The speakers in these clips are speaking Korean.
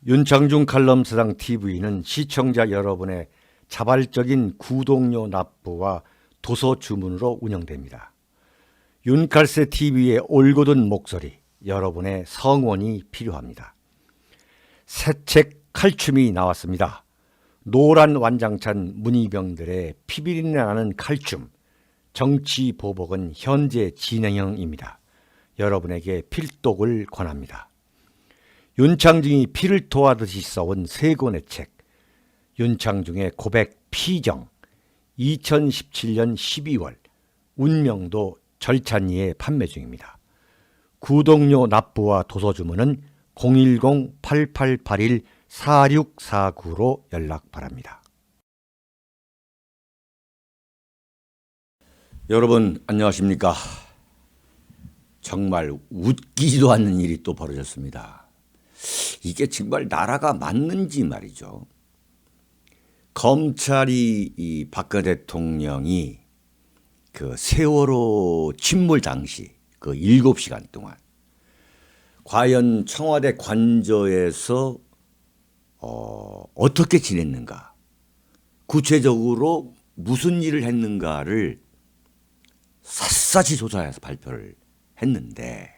윤창중 칼럼사상 TV는 시청자 여러분의 자발적인 구독료 납부와 도서 주문으로 운영됩니다. 윤칼세 TV의 올곧은 목소리, 여러분의 성원이 필요합니다. 새 책 칼춤이 나왔습니다. 노란 완장찬 문희병들의 피비린내 나는 칼춤, 정치 보복은 현재 진행형입니다. 여러분에게 필독을 권합니다. 윤창중이 피를 토하듯이 써온 세 권의 책, 윤창중의 고백 피정, 2017년 12월, 운명도 절찬리에 판매 중입니다. 구독료 납부와 도서 주문은 010-8881-4649로 연락 바랍니다. 여러분 안녕하십니까? 정말 웃기지도 않는 일이 또 벌어졌습니다. 이게 정말 나라가 맞는지 말이죠. 검찰이 이 박근혜 대통령이 그 세월호 침몰 당시 그 7시간 동안 과연 청와대 관저에서 어떻게 지냈는가, 구체적으로 무슨 일을 했는가를 샅샅이 조사해서 발표를 했는데,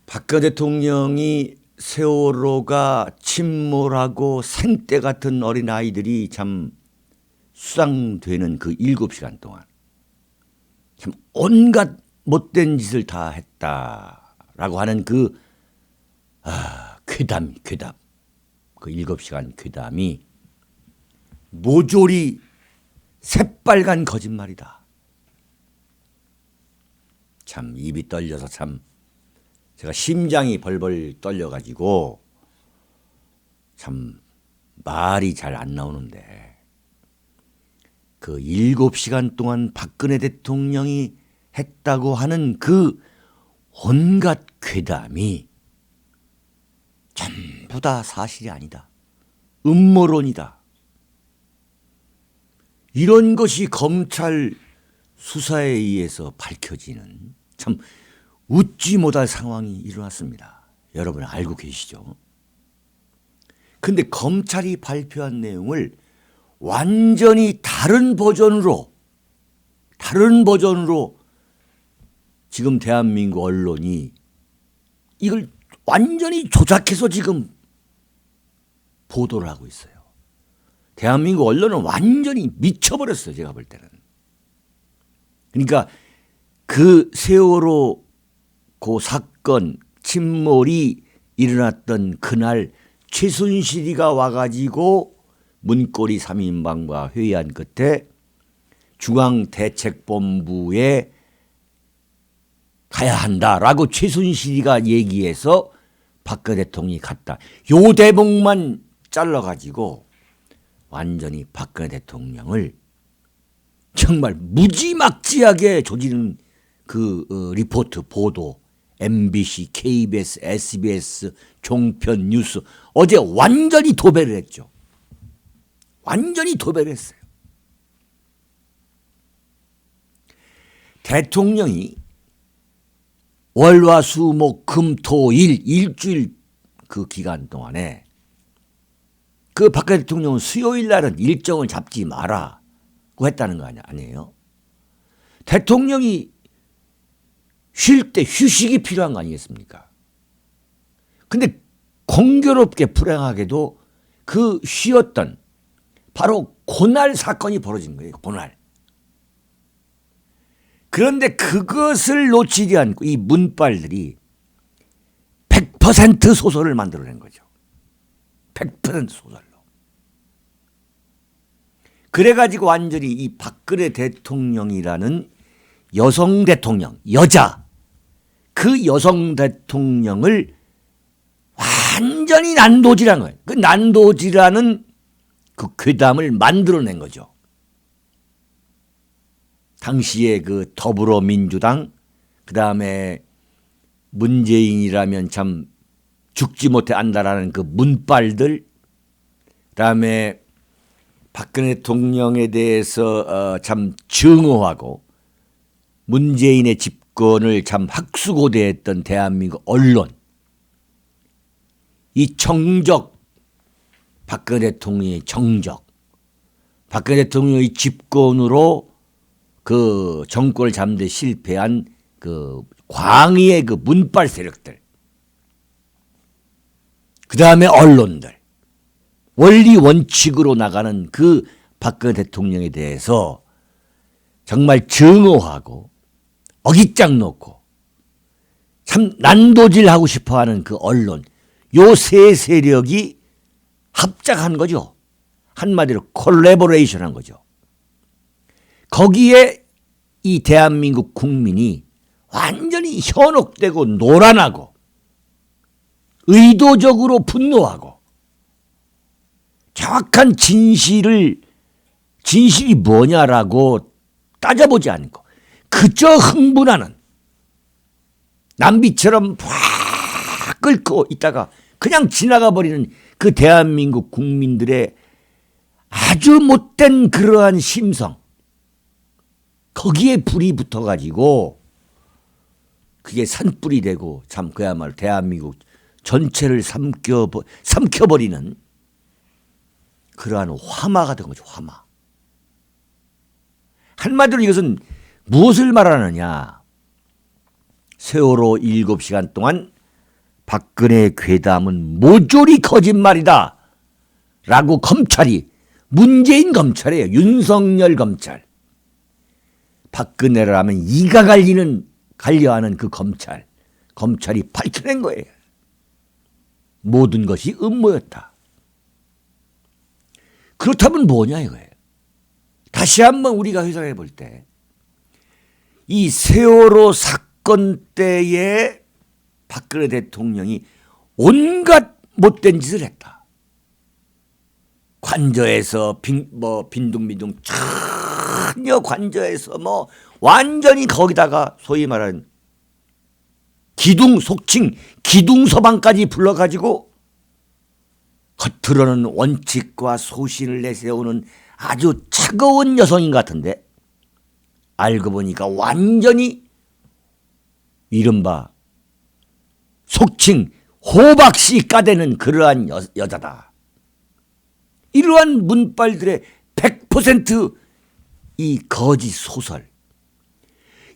박근혜 대통령이 세월호가 침몰하고 생떼 같은 어린아이들이 참 수상되는 그 7시간 동안 참 온갖 못된 짓을 다 했다라고 하는 그 괴담 그 7시간 괴담이 모조리 새빨간 거짓말이다. 참 입이 떨려서 참 제가 심장이 벌벌 떨려가지고 참 말이 잘 안 나오는데, 그 7시간 동안 박근혜 대통령이 했다고 하는 그 온갖 괴담이 전부 다 사실이 아니다. 음모론이다. 이런 것이 검찰 수사에 의해서 밝혀지는 참 웃지 못할 상황이 일어났습니다. 여러분 알고 계시죠? 근데 검찰이 발표한 내용을 완전히 다른 버전으로 지금 대한민국 언론이 이걸 완전히 조작해서 지금 보도를 하고 있어요. 대한민국 언론은 완전히 미쳐버렸어요. 제가 볼 때는. 그러니까 그 세월호 그 사건 침몰이 일어났던 그날 최순실이가 와가지고 문고리 3인방과 회의한 끝에 중앙대책본부에 가야 한다라고 최순실이가 얘기해서 박근혜 대통령이 갔다. 요 대목만 잘라가지고 완전히 박근혜 대통령을 정말 무지막지하게 조지는 그 리포트 보도, MBC, KBS, SBS, 종편 뉴스 어제 완전히 도배를 했죠. 완전히 도배를 했어요. 대통령이 월화수목금토일 일주일 그 기간 동안에 그 박근혜 대통령은 수요일 날은 일정을 잡지 마라고 했다는 거 아니에요? 대통령이 쉴 때 휴식이 필요한 거 아니겠습니까? 근데 공교롭게 불행하게도 그 쉬었던 바로 그날 사건이 벌어진 거예요. 그날. 그런데 그것을 놓치지 않고 이 문빨들이 100% 소설을 만들어낸 거죠. 100% 소설로. 그래가지고 완전히 이 박근혜 대통령이라는 여성 대통령, 여자, 그 여성 대통령을 완전히 난도질한 거예요. 그 난도질하는 그 괴담을 만들어낸 거죠. 당시에 그 더불어민주당, 그 다음에 문재인이라면 참 죽지 못해 안다라는 그 문빨들, 그 다음에 박근혜 대통령에 대해서 참 증오하고 문재인의 집권을 참 학수고대했던 대한민국 언론, 이 정적, 박근혜 대통령의 정적, 박근혜 대통령의 집권으로 그 정권을 잡는 데 실패한 그 광의의 그 문빨 세력들, 그 다음에 언론들, 원리 원칙으로 나가는 그 박근혜 대통령에 대해서 정말 증오하고 어깃장 놓고 참 난도질하고 싶어하는 그 언론, 요 세 세력이 합작한 거죠. 한마디로 콜래보레이션한 거죠. 거기에 이 대한민국 국민이 완전히 현혹되고 노란하고 의도적으로 분노하고 정확한 진실이 뭐냐라고 따져보지 않고 그저 흥분하는, 남비처럼 팍 끓고 있다가 그냥 지나가 버리는 그 대한민국 국민들의 아주 못된 그러한 심성, 거기에 불이 붙어가지고 그게 산불이 되고 참 그야말로 대한민국 전체를 삼켜버리는 그러한 화마가 된 거죠. 화마. 한마디로 이것은 무엇을 말하느냐. 세월호 7시간 동안 박근혜의 괴담은 모조리 거짓말이다 라고 검찰이, 문재인 검찰이에요. 윤석열 검찰. 박근혜를 하면 이가 갈려하는 그 검찰이 밝혀낸 거예요. 모든 것이 음모였다. 그렇다면 뭐냐 이거예요. 다시 한번 우리가 회상해 볼 때 이 세월호 사건 때에 박근혜 대통령이 온갖 못된 짓을 했다. 관저에서 빈둥빈둥 전혀 관저에서 완전히 거기다가 소위 말하는 속칭 기둥서방까지 불러가지고 겉으로는 원칙과 소신을 내세우는 아주 차가운 여성인 것 같은데 알고 보니까 완전히 이른바 속칭 호박씨 까대는 그러한 여자다. 이러한 문빨들의 100% 이 거짓 소설,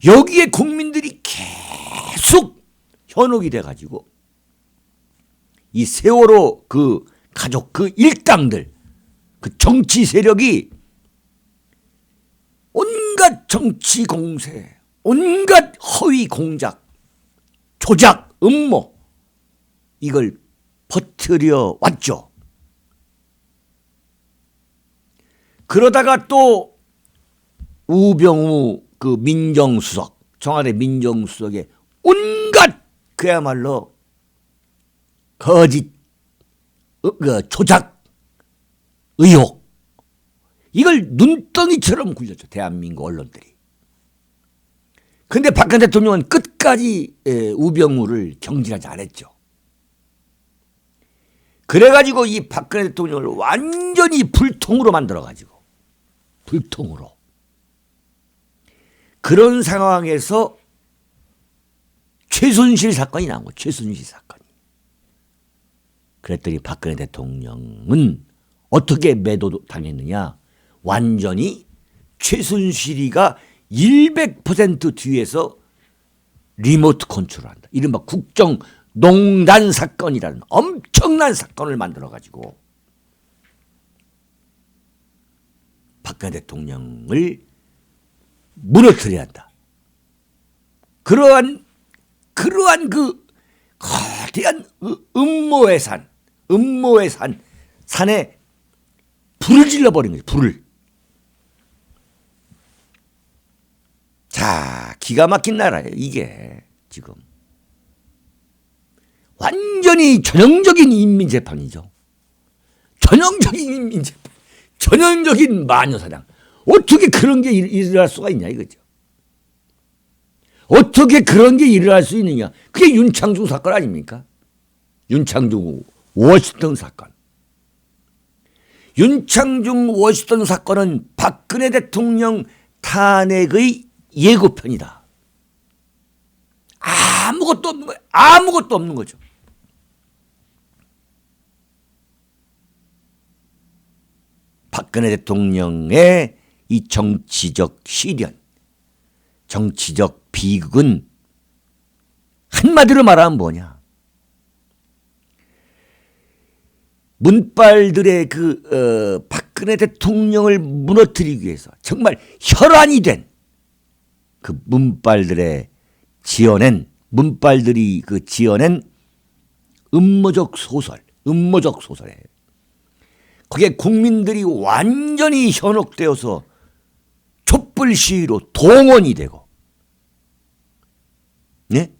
여기에 국민들이 계속 현혹이 돼가지고 이 세월호 그 가족, 그 일당들, 그 정치 세력이 온갖 정치 공세, 온갖 허위 공작, 조작, 음모, 이걸 퍼뜨려 왔죠. 그러다가 또 우병우 그 민정수석, 청와대 민정수석의 온갖 그야말로 거짓, 조작, 의혹, 이걸 눈덩이처럼 굴렸죠. 대한민국 언론들이. 그런데 박근혜 대통령은 끝까지 우병우를 경질하지 않았죠. 그래가지고 이 박근혜 대통령을 완전히 불통으로 만들어가지고, 불통으로. 그런 상황에서 최순실 사건이 나온 거예요. 최순실 사건이. 그랬더니 박근혜 대통령은 어떻게 매도당했느냐. 완전히 최순실이가 100% 뒤에서 리모트 컨트롤한다. 이른바 국정농단 사건이라는 엄청난 사건을 만들어가지고 박근혜 대통령을 무너뜨려야 한다. 그러한 그 거대한 음모의 산에 불을 질러버린 거죠. 불을. 자, 기가 막힌 나라예요. 이게 지금. 완전히 전형적인 인민재판이죠. 전형적인 인민재판. 전형적인 마녀사냥. 어떻게 그런 게 일어날 수가 있냐 이거죠. 어떻게 그런 게 일어날 수 있느냐. 그게 윤창중 사건 아닙니까? 윤창중 워싱턴 사건. 윤창중 워싱턴 사건은 박근혜 대통령 탄핵의 예고편이다. 아무것도 없는 거예요. 아무것도 없는 거죠. 박근혜 대통령의 이 정치적 시련, 정치적 비극은 한마디로 말하면 뭐냐? 문빨들의 박근혜 대통령을 무너뜨리기 위해서 정말 혈안이 된 그 문빨들이 지어낸 음모적 소설이에요. 거기에 국민들이 완전히 현혹되어서 촛불 시위로 동원이 되고, 네?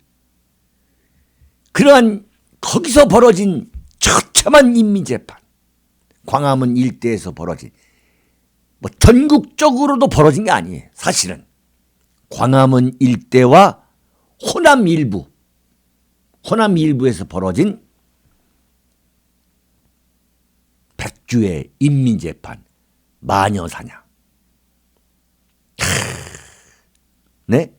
그러한 거기서 벌어진 처참한 인민재판, 광화문 일대에서 벌어진, 전국적으로도 벌어진 게 아니에요. 사실은 광화문 일대와 호남 일부에서 벌어진 백주의 인민재판, 마녀사냥. 네?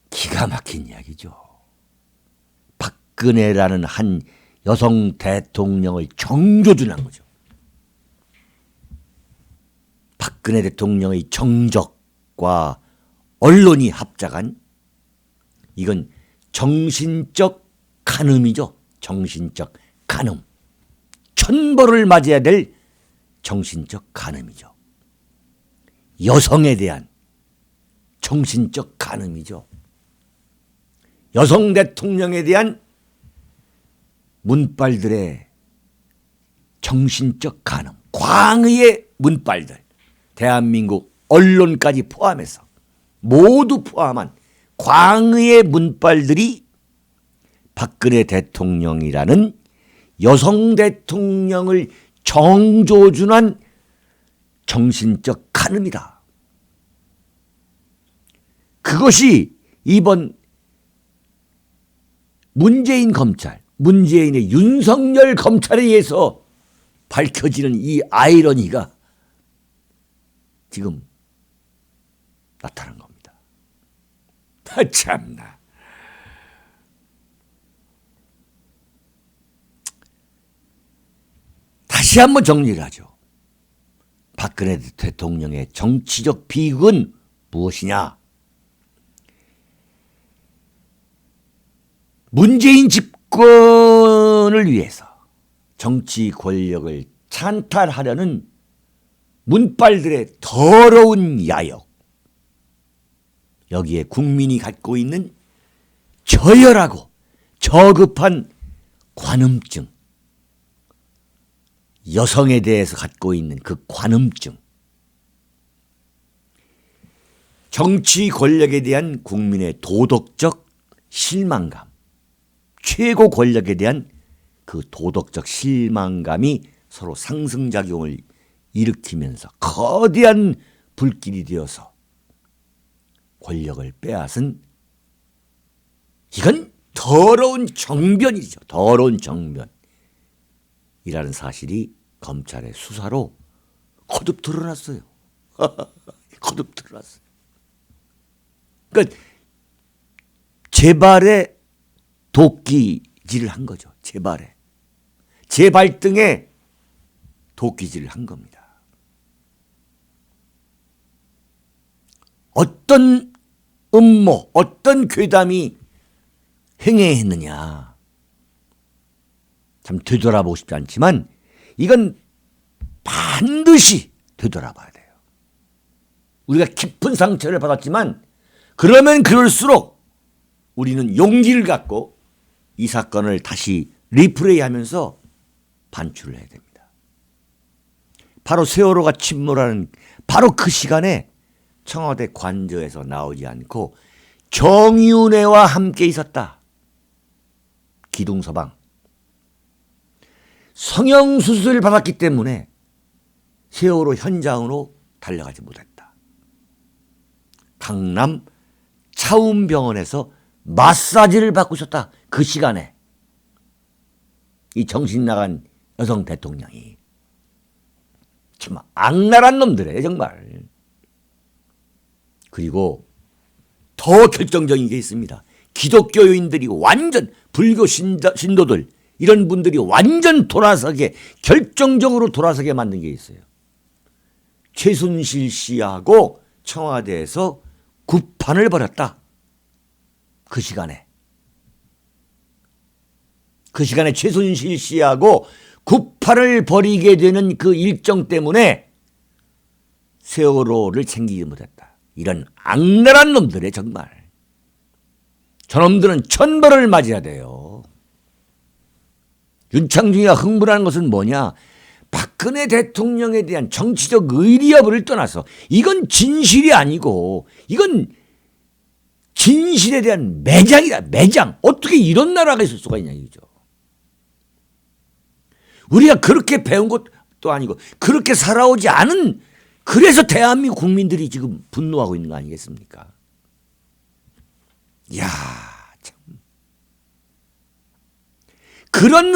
기가 막힌 이야기죠. 박근혜라는 한 여성 대통령을 정조준한 거죠. 박근혜 대통령의 정적과 언론이 합작한, 이건 정신적 간음이죠. 정신적 간음. 천벌을 맞아야 될 정신적 간음이죠. 여성에 대한 정신적 간음이죠. 여성 대통령에 대한 문빨들의 정신적 간음, 광의의 문빨들, 대한민국 언론까지 포함해서 모두 포함한 광의의 문빨들이 박근혜 대통령이라는 여성 대통령을 정조준한 정신적 간음이다. 그것이 이번 문재인 검찰, 문재인의 윤석열 검찰에 의해서 밝혀지는 이 아이러니가 지금 나타난 겁니다. 참나. 다시 한번 정리를 하죠. 박근혜 대통령의 정치적 비극은 무엇이냐? 문재인 집권을 위해서 정치 권력을 찬탈하려는 문빨들의 더러운 야욕, 여기에 국민이 갖고 있는 저열하고 저급한 관음증, 여성에 대해서 갖고 있는 그 관음증, 정치 권력에 대한 국민의 도덕적 실망감, 최고 권력에 대한 그 도덕적 실망감이 서로 상승작용을 일으키면서 거대한 불길이 되어서 권력을 빼앗은, 이건 더러운 정변이죠. 더러운 정변이라는 사실이 검찰의 수사로 거듭 드러났어요. 거듭 드러났어요. 그러니까 재발에 도끼질을 한 거죠. 제 발등에 도끼질을 한 겁니다. 어떤 음모, 어떤 괴담이 행해했느냐, 참 되돌아보고 싶지 않지만 이건 반드시 되돌아봐야 돼요. 우리가 깊은 상처를 받았지만 그러면 그럴수록 우리는 용기를 갖고 이 사건을 다시 리플레이하면서 반추를 해야 됩니다. 바로 세월호가 침몰하는 바로 그 시간에 청와대 관저에서 나오지 않고 정윤회와 함께 있었다. 기둥서방. 성형수술을 받았기 때문에 세월호 현장으로 달려가지 못했다. 강남 차움병원에서 마사지를 받고 있었다. 그 시간에 이 정신 나간 여성 대통령이. 참 악랄한 놈들이에요, 정말. 그리고 더 결정적인 게 있습니다. 기독교인들이 완전 불교 신도들, 이런 분들이 완전 돌아서게, 결정적으로 돌아서게 만든 게 있어요. 최순실 씨하고 청와대에서 굿판을 벌였다. 그 시간에 최순실 씨하고 굿판을 벌이게 되는 그 일정 때문에 세월호를 챙기지 못했다. 이런 악랄한 놈들의 정말. 저놈들은 천벌을 맞아야 돼요. 윤창중이가 흥분하는 것은 뭐냐? 박근혜 대통령에 대한 정치적 의리 여부를 떠나서 이건 진실이 아니고 이건 진실에 대한 매장이다. 매장. 어떻게 이런 나라가 있을 수가 있냐 이거죠. 우리가 그렇게 배운 것도 아니고 그렇게 살아오지 않은, 그래서 대한민국 국민들이 지금 분노하고 있는 거 아니겠습니까? 이야, 참. 그런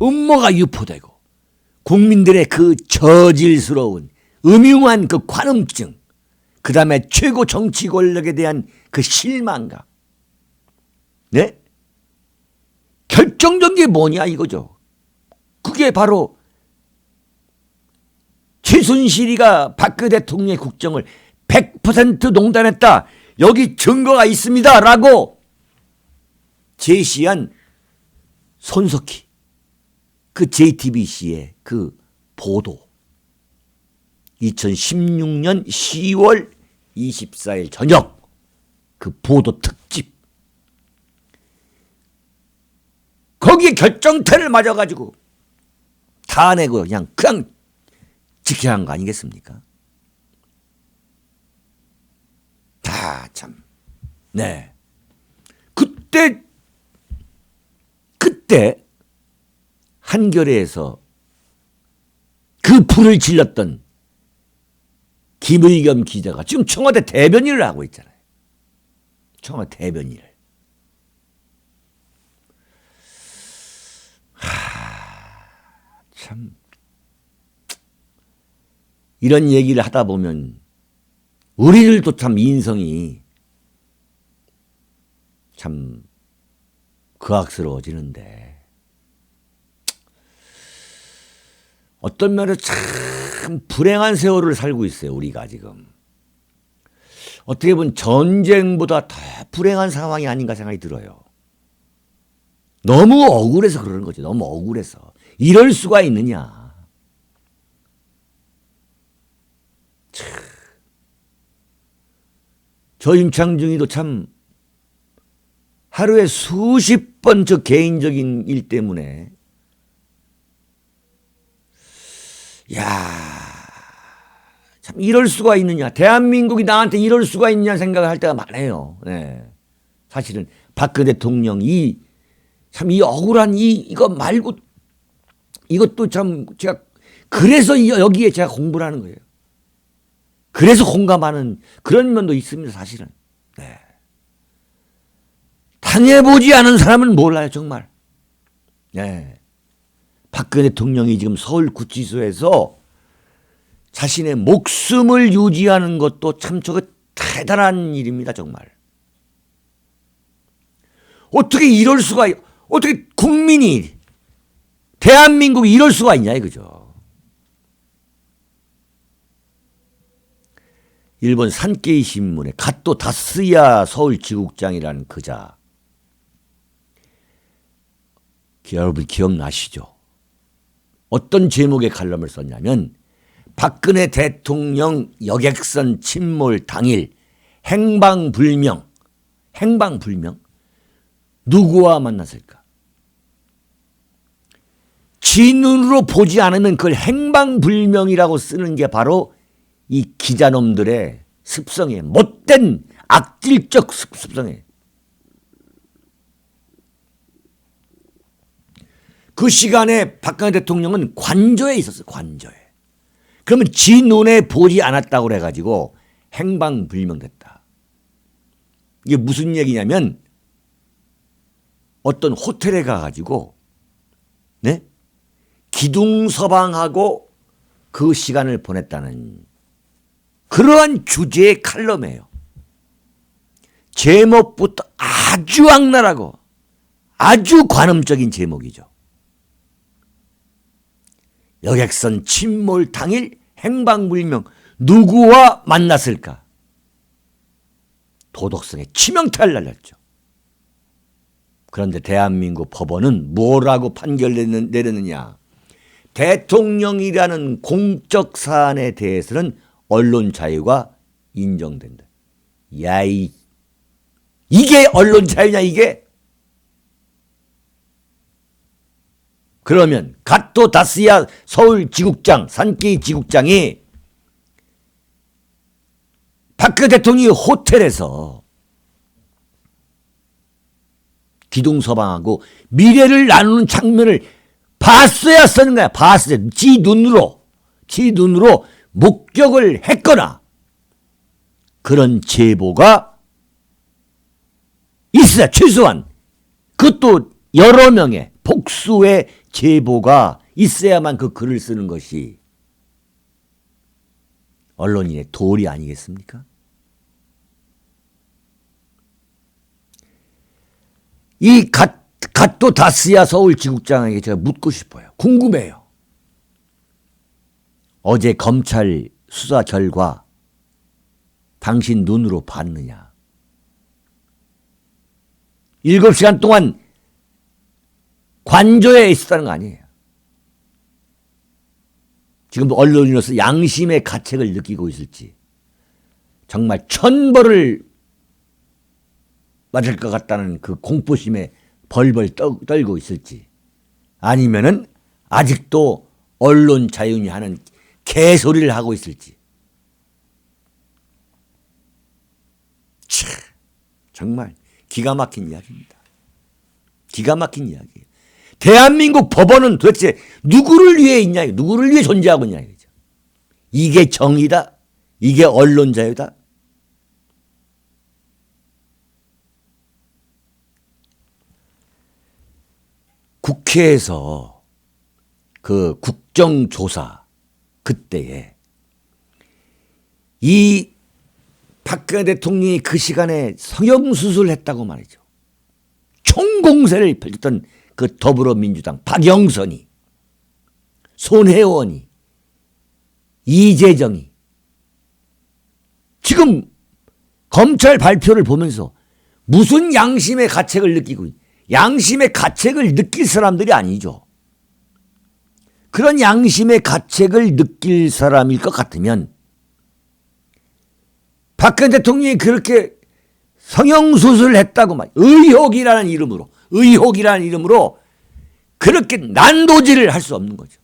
음모가 유포되고 국민들의 그 저질스러운 음흉한 그 관음증, 그 다음에 최고 정치 권력에 대한 그 실망감, 네? 결정적인 게 뭐냐 이거죠. 그게 바로 최순실이가 박근혜 대통령의 국정을 100% 농단했다. 여기 증거가 있습니다. 라고 제시한 손석희, 그 JTBC의 그 보도. 2016년 10월 24일 저녁 그 보도 특집. 거기에 결정태를 맞아가지고 다 내고 그냥 지켜야 한 거 아니겠습니까? 다 참. 네. 그때 한겨레에서 그 불을 질렀던 김의겸 기자가 지금 청와대 대변인을 하고 있잖아요. 청와대 대변인을. 참. 이런 얘기를 하다 보면 우리들도 참 인성이 참 거악스러워지는데, 어떤 면에서 참 불행한 세월을 살고 있어요. 우리가 지금. 어떻게 보면 전쟁보다 더 불행한 상황이 아닌가 생각이 들어요. 너무 억울해서 그러는 거죠. 너무 억울해서. 이럴 수가 있느냐. 저 윤창중이도 참 하루에 수십 번 저 개인적인 일 때문에, 참 이럴 수가 있느냐. 대한민국이 나한테 이럴 수가 있냐 생각을 할 때가 많아요. 네. 사실은 박근혜 대통령 참 이 억울한 이거 말고 이것도 참 제가 그래서 여기에 제가 공부를 하는 거예요. 그래서 공감하는 그런 면도 있습니다. 사실은. 네. 당해보지 않은 사람은 몰라요. 정말. 네. 박근혜 대통령이 지금 서울구치소에서 자신의 목숨을 유지하는 것도 참 저거 대단한 일입니다. 정말. 어떻게 이럴 수가, 어떻게 국민이, 대한민국이 이럴 수가 있냐 이거죠. 일본 산케이 신문의 가토 다스야 서울지국장이라는 그자. 여러분 기억나시죠? 어떤 제목의 칼럼을 썼냐면, 박근혜 대통령 여객선 침몰 당일 행방불명. 누구와 만났을까? 지 눈으로 보지 않으면 그걸 행방불명이라고 쓰는 게 바로 이 기자놈들의 습성이에요. 못된 악질적 습성이에요. 그 시간에 박근혜 대통령은 관저에 있었어요. 관저에. 그러면 지 눈에 보지 않았다고 그래가지고 행방불명됐다. 이게 무슨 얘기냐면, 어떤 호텔에 가가지고 네? 기둥서방하고 그 시간을 보냈다는 그러한 주제의 칼럼이에요. 제목부터 아주 악랄하고 아주 관음적인 제목이죠. 여객선 침몰 당일 행방불명 누구와 만났을까? 도덕성에 치명타를 날렸죠. 그런데 대한민국 법원은 뭐라고 판결을 내렸느냐? 대통령이라는 공적 사안에 대해서는 언론 자유가 인정된다. 야, 이게 언론 자유냐 이게? 그러면 가토 다스야 서울지국장, 산케이 지국장이 박근혜 대통령이 호텔에서 기동서방하고 미래를 나누는 장면을 봤어야 쓰는 거야. 봤어야. 지 눈으로 목격을 했거나 그런 제보가 있어야 최소한 그것도 여러 명의 복수의 제보가 있어야만 그 글을 쓰는 것이 언론인의 도리 아니겠습니까? 이 갓도 다스야 서울지국장에게 제가 묻고 싶어요. 궁금해요. 어제 검찰 수사 결과 당신 눈으로 봤느냐? 7시간 동안 관저에 있었다는 거 아니에요. 지금 언론인으로서 양심의 가책을 느끼고 있을지 정말 천벌을 맞을 것 같다는 그 공포심에 벌벌 떨고 있을지 아니면은 아직도 언론 자유니 하는 개소리를 하고 있을지 참 정말 기가 막힌 이야기입니다. 기가 막힌 이야기예요. 대한민국 법원은 도대체 누구를 위해 있냐, 누구를 위해 존재하고 있냐 이거죠. 이게 정의다? 이게 언론 자유다? 국회에서 그 국정조사 그때에 이 박근혜 대통령이 그 시간에 성형수술을 했다고 말이죠. 총공세를 펼쳤던 그 더불어민주당 박영선이, 손혜원이, 이재정이 지금 검찰 발표를 보면서 무슨 양심의 가책을 느끼고 양심의 가책을 느낄 사람들이 아니죠. 그런 양심의 가책을 느낄 사람일 것 같으면 박근혜 대통령이 그렇게 성형수술을 했다고 말 의혹이라는 이름으로 그렇게 난도질을 할 수 없는 거죠.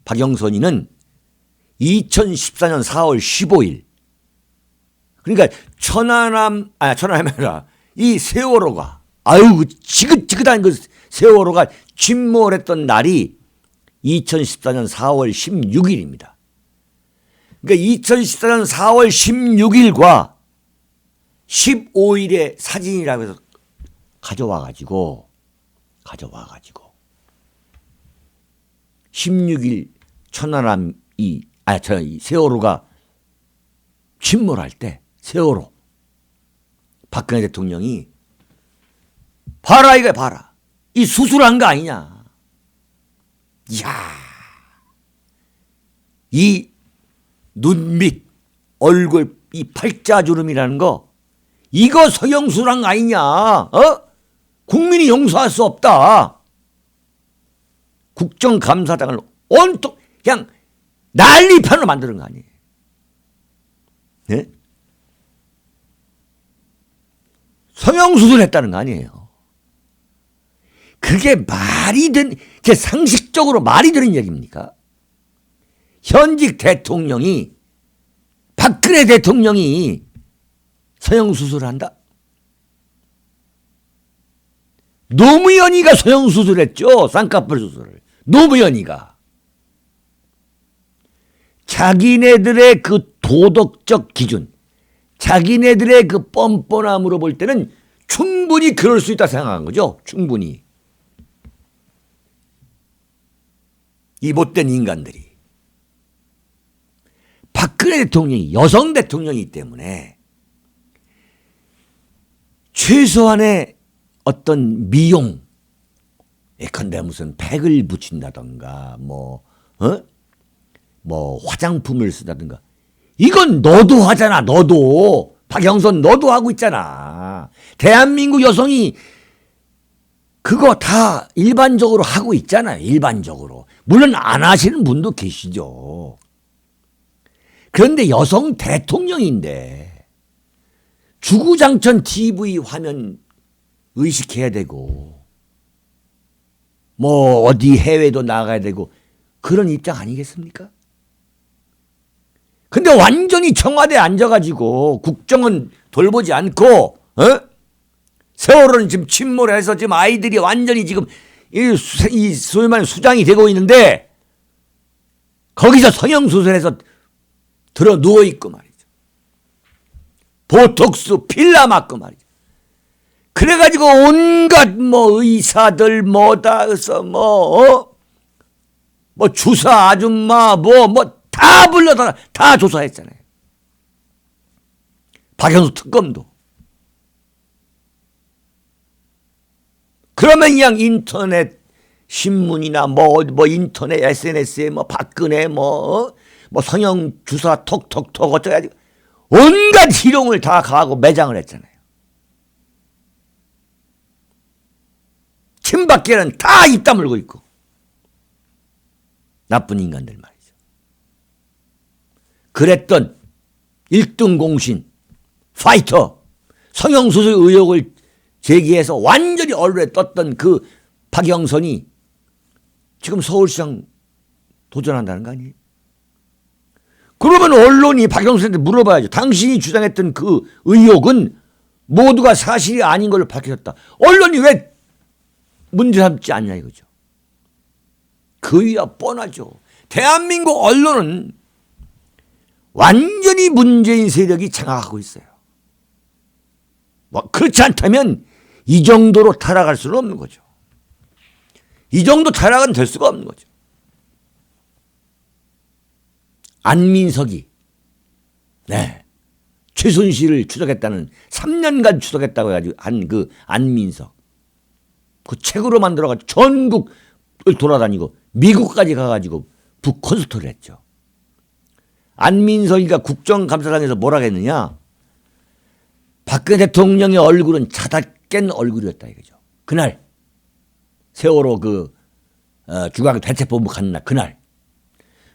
박영선이는 2014년 4월 15일 그러니까 천안함이 아니라 이 세월호가 지긋지긋한 그 세월호가 침몰했던 날이 2014년 4월 16일입니다. 그러니까 2014년 4월 16일과 15일의 사진이라고 해서 가져와가지고 16일 이 세월호가 침몰할 때 세월호 박근혜 대통령이 봐라 이거 봐라 이 수술한 거 아니냐. 이야 이 눈 밑 얼굴 이 팔자주름이라는 거 이거 성형수술한 거 아니냐. 국민이 용서할 수 없다. 국정감사장을 온통 그냥 난리판으로 만드는 거 아니에요. 네? 성형수술 했다는 거 아니에요. 그게 상식적으로 말이 되는 얘기입니까? 현직 대통령이 박근혜 대통령이 성형수술을 한다? 노무현이가 성형수술했죠. 쌍꺼풀 수술을. 노무현이가. 자기네들의 그 도덕적 기준, 자기네들의 그 뻔뻔함으로 볼 때는 충분히 그럴 수 있다 생각한 거죠. 충분히. 이 못된 인간들이. 박근혜 대통령이 여성 대통령이기 때문에 최소한의 어떤 미용, 예컨대 무슨 팩을 붙인다던가, 뭐 화장품을 쓰다든가. 이건 너도 하잖아, 너도. 박영선 너도 하고 있잖아. 대한민국 여성이 그거 다 일반적으로 하고 있잖아요, 일반적으로. 물론 안 하시는 분도 계시죠. 그런데 여성 대통령인데 주구장창 TV 화면 의식해야 되고 뭐 어디 해외도 나가야 되고 그런 입장 아니겠습니까? 근데 완전히 청와대에 앉아가지고 국정은 돌보지 않고 세월호는 지금 침몰해서 지금 아이들이 완전히 지금 이 소위 말하는 수장이 되고 있는데 거기서 성형수술해서 들어 누워있고 말이죠. 보톡스 필라 맞고 말이죠. 그래가지고 온갖 뭐 의사들 뭐다 해서 뭐 주사 아줌마 뭐 다 불러다 다 조사했잖아요. 박영수 특검도. 그러면 그냥 인터넷 신문이나 뭐 인터넷 SNS에 뭐 박근혜 뭐 성형 주사 톡톡톡 어쩌고 온갖 희롱을 다 가하고 매장을 했잖아요. 친박계는 다 입 다물고 있고 나쁜 인간들 말이죠. 그랬던 1등 공신 파이터 성형수술 의혹을 제기해서 완전히 언론에 떴던 그 박영선이 지금 서울시장 도전한다는 거 아니에요? 그러면 언론이 박영선한테 물어봐야죠. 당신이 주장했던 그 의혹은 모두가 사실이 아닌 걸로 밝혀졌다. 언론이 왜 문제 삼지 않냐 이거죠. 그이야 뻔하죠. 대한민국 언론은 완전히 문재인 세력이 장악하고 있어요. 뭐 그렇지 않다면 이 정도로 타락할 수는 없는 거죠. 이 정도 타락은 될 수가 없는 거죠. 안민석이 최순실을 추적했다는 3년간 추적했다고 해가지고 한 그 안민석 그 책으로 만들어가지고 전국을 돌아다니고 미국까지 가가지고 북 콘서트를 했죠. 안민석이가 국정감사장에서 뭐라고 했느냐. 박근혜 대통령의 얼굴은 자다 깬 얼굴이었다 이거죠. 그날 세월호 중앙 대책본부 간 날 그날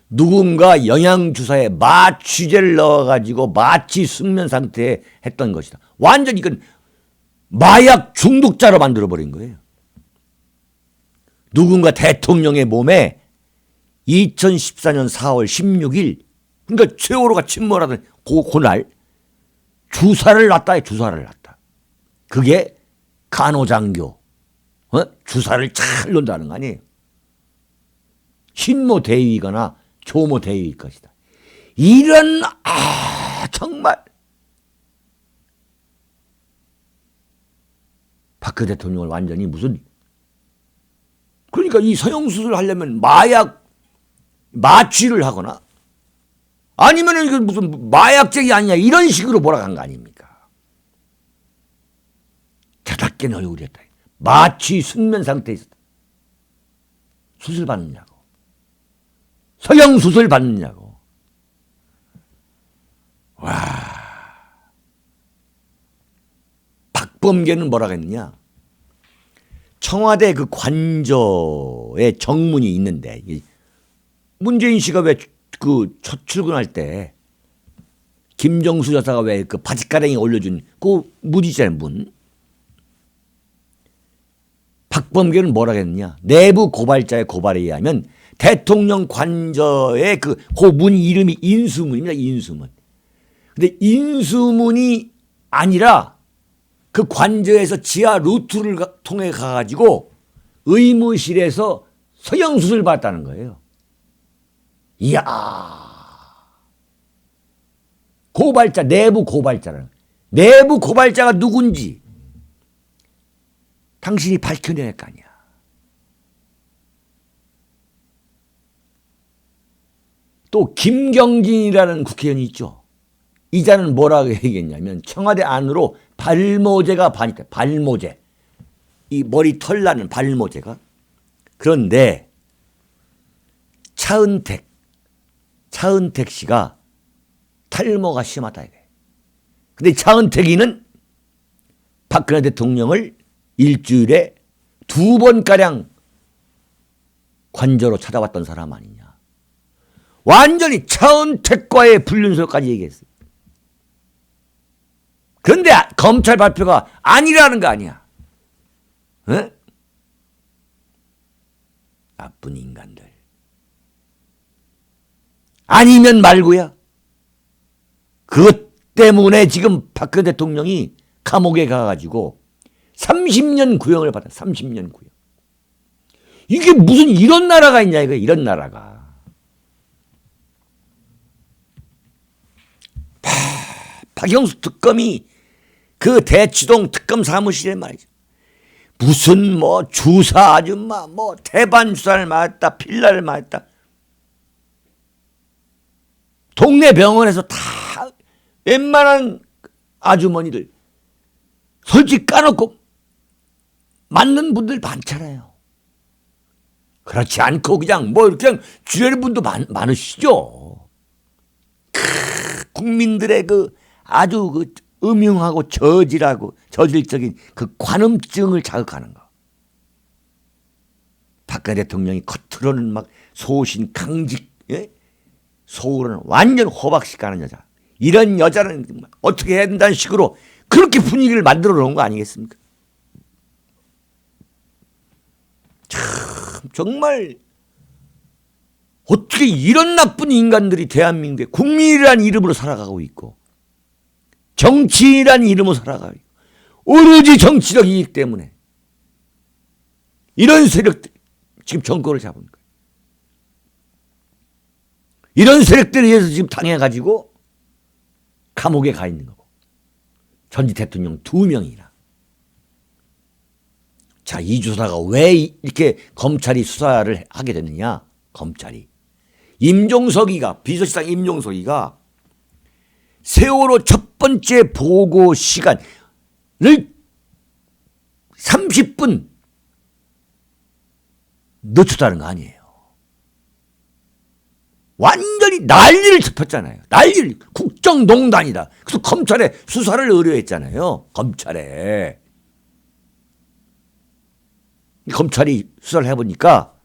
누군가 영양주사에 마취제를 넣어가지고 마취 숙면 상태에 했던 것이다. 완전히 이건 마약 중독자로 만들어버린 거예요. 누군가 대통령의 몸에 2014년 4월 16일 그러니까 세월호가 침몰하던 그날 주사를 놨다. 주사를 놨다. 그게 간호장교 주사를 잘 놓는다는 거 아니에요. 신모 대위거나 조모 대위일 것이다. 이런 정말 박근혜 대통령을 완전히 무슨 그러니까 이 성형수술을 하려면 마약 마취를 하거나 아니면은 이거 무슨 마약쟁이 아니냐 이런 식으로 몰아간 거 아닙니까? 자다깬 얼굴이었다. 마취 숙면 상태에 있었다. 수술 받느냐고. 성형수술 받느냐고. 와. 박범계는 뭐라고 했느냐. 청와대 그 관저에 정문이 있는데 문재인 씨가 왜 그 첫 출근할 때 김정수 여사가 왜 그 바지가랑이 올려준 그 문 있잖아요, 문. 박범계는 뭐라고 했느냐. 내부 고발자의 고발에 의하면 대통령 관저의 그 문 이름이 인수문입니다. 인수문. 근데 인수문이 아니라 그 관저에서 지하 루트를 통해 가가지고 의무실에서 성형수술 받았다는 거예요. 이야. 고발자, 내부 고발자라는. 내부 고발자가 누군지 당신이 밝혀내야 할 거 아니야. 또 김경진이라는 국회의원이 있죠. 이 자는 뭐라고 얘기했냐면 청와대 안으로 발모제가 반입돼. 발모제. 이 머리 털 나는 발모제가. 그런데 차은택 씨가 탈모가 심하다 이거예요. 근데 차은택이는 박근혜 대통령을 일주일에 2번가량 관저로 찾아왔던 사람 아니냐. 완전히 차은택과의 불륜설까지 얘기했어요. 그런데 검찰 발표가 아니라는 거 아니야. 어? 나쁜 인간들. 아니면 말고야. 그것 때문에 지금 박근혜 대통령이 감옥에 가가지고 30년 구형을 받아. 30년 구형. 이게 무슨 이런 나라가 있냐 이거. 이런 나라가. 박영수 특검이 그 대치동 특검 사무실에 말이죠. 무슨 뭐 주사 아줌마 뭐 태반 주사를 맞았다. 필라를 맞았다. 동네 병원에서 다 웬만한 아주머니들 솔직히 까놓고 맞는 분들 많잖아요. 그렇지 않고 그냥 뭐 그냥 주례를 분도 많으시죠. 국민들의 그 아주 그 음흉하고 저질적인 그 관음증을 자극하는 거. 박근혜 대통령이 겉으로는 막 소신 강직, 예? 속으로는 완전 호박씨 까는 여자. 이런 여자는 어떻게 해야 된다는 식으로 그렇게 분위기를 만들어 놓은 거 아니겠습니까? 참 정말 어떻게 이런 나쁜 인간들이 대한민국에 국민이라는 이름으로 살아가고 있고 정치인이라는 이름으로 살아가고 있고 오로지 정치적 이익 때문에 이런 세력들 지금 정권을 잡은 거예요. 이런 세력들에 의해서 지금 당해가지고 감옥에 가 있는 거고 전직 대통령 2명이나. 자, 이주사가 왜 이렇게 검찰이 수사를 하게 됐느냐. 검찰이 임종석이가 비서실장 임종석이가 세월호 첫 번째 보고 시간을 30분 늦췄다는 거 아니에요. 완전히 난리를 쳤잖아요. 난리를. 국정농단이다. 그래서 검찰에 수사를 의뢰했잖아요. 검찰이 수사를 해보니까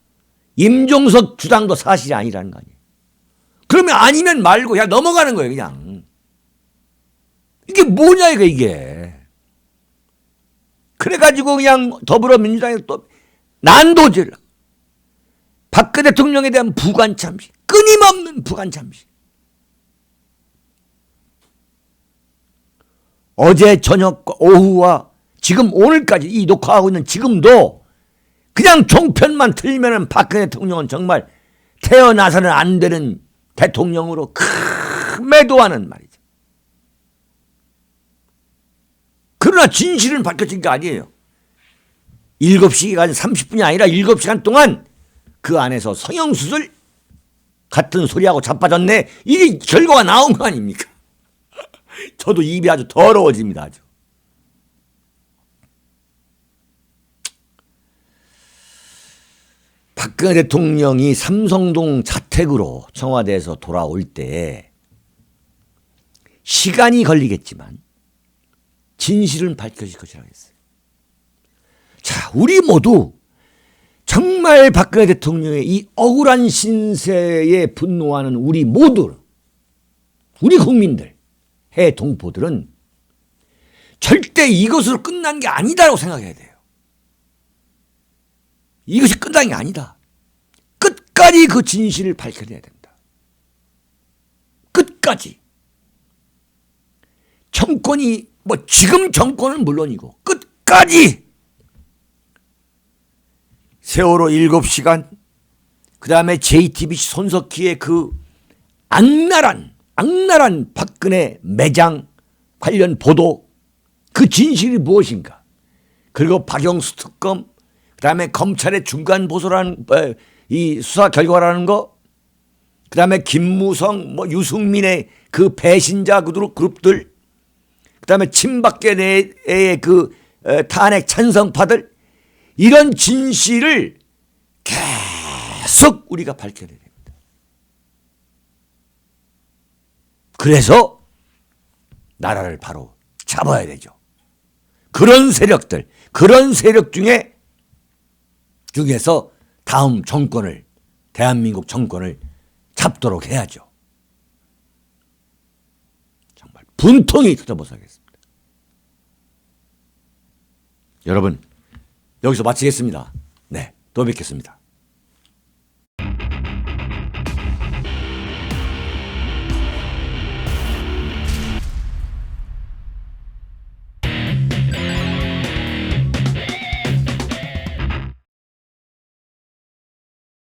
임종석 주장도 사실이 아니라는 거 아니에요. 그러면 아니면 말고 그냥 넘어가는 거예요. 그냥. 이게 뭐냐 이게. 그래가지고 그냥 더불어민주당에서 또 난도질. 박근혜 대통령에 대한 부관참시. 끊임없는 부관참시. 어제 저녁과 오후와 지금 오늘까지 이 녹화하고 있는 지금도 그냥 종편만 틀면은 박근혜 대통령은 정말 태어나서는 안 되는 대통령으로 매도하는 말이죠. 그러나 진실은 밝혀진 게 아니에요. 7시간 30분이 아니라 7시간 동안 그 안에서 성형수술 같은 소리하고 자빠졌네. 이게 결과가 나온 거 아닙니까? 저도 입이 아주 더러워집니다. 아주. 박근혜 대통령이 삼성동 자택으로 청와대에서 돌아올 때 시간이 걸리겠지만 진실은 밝혀질 것이라고 했어요. 자, 우리 모두 정말 박근혜 대통령의 이 억울한 신세에 분노하는 우리 모두, 우리 국민들, 해외 동포들은 절대 이것으로 끝난 게 아니다라고 생각해야 돼요. 이것이 끝난 게 아니다. 끝까지 그 진실을 밝혀내야 된다. 끝까지. 정권이 지금 정권은 물론이고 끝까지 세월호 7시간 그 다음에 JTBC 손석희의 그 악랄한 박근혜 매장 관련 보도 그 진실이 무엇인가. 그리고 박영수 특검 그 다음에 검찰의 중간 보고라는 이 수사 결과라는 거, 그 다음에 김무성, 유승민의 그 배신자 그룹들, 그 그다음에 친박계 내의 그 탄핵 찬성파들 이런 진실을 계속 우리가 밝혀야 됩니다. 그래서 나라를 바로 잡아야 되죠. 그런 세력들, 그런 세력 중에서 다음 정권을, 대한민국 정권을 잡도록 해야죠. 정말 분통이 터져보자겠습니다. 여러분, 여기서 마치겠습니다. 네, 또 뵙겠습니다.